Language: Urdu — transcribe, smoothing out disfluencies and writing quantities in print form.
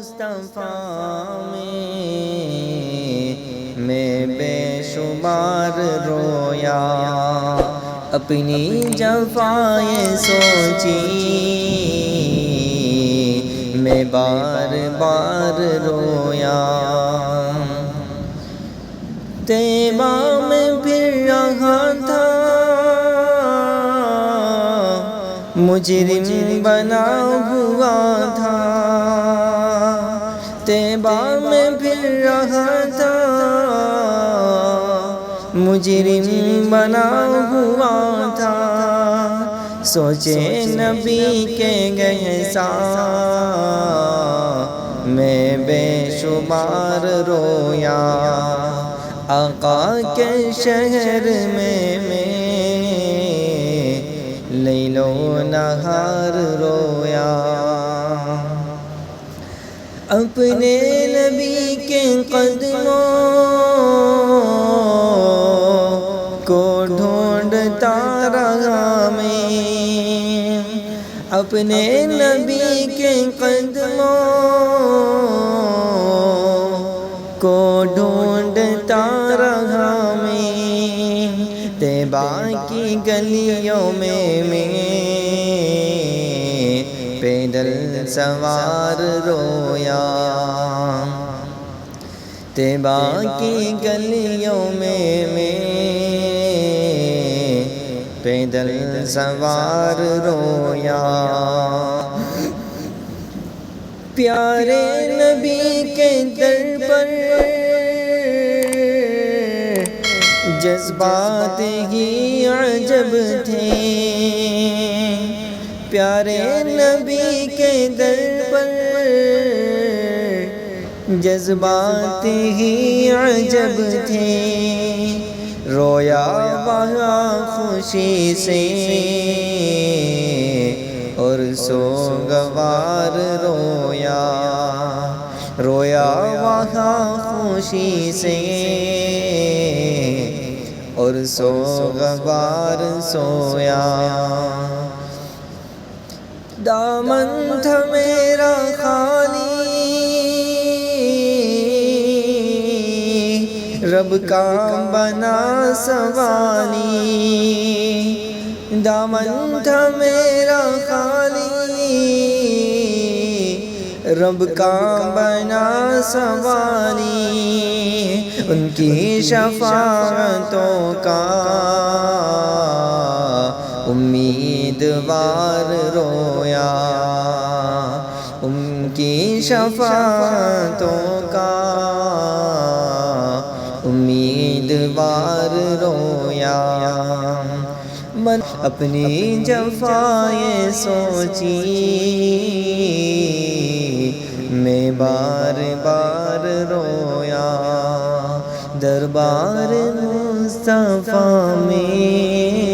مصطفیٰ میں بے شمار رویا، اپنی جفائیں سوچی میں بار بار رویا۔ طیبہ میں پھر رہا تھا مجرم بنا ہوا تھا، طیبہ میں پھر رہا تھا مجرم بنا ہوا تھا، سوچے نبی کے گہسا میں بے شمار رویا، آقا کے شہر میں لیل و نہار رویا، اپنے نبی کے قدموں کو ڈھونڈتا رہا میں، اپنے نبی کے قدموں کو ڈھونڈتا رہا میں، طیبہ کی گلیوں میں پیدل سوار رویا، طیبہ کی گلیوں میں پیدل سوار رویا، پیارے نبی کے در پر جذبات ہی عجب تھے، پیارے نبی کے در پر جذبات ہی عجب تھے، رویا وہاں خوشی سے اور سوگوار رویا، رویا وہاں خوشی سے اور سوگوار سویا، دامن تھا میرا خالی رب کا بنا سوالی، دامن تھا میرا خالی رب کا بنا سوالی، ان کی شفاعتوں کا امیدوار رویا، ان کی شفاعتوں کا امیدوار رویا، من اپنی جفائیں سوچی میں بار بار رویا، دربار مصطفیٰ میں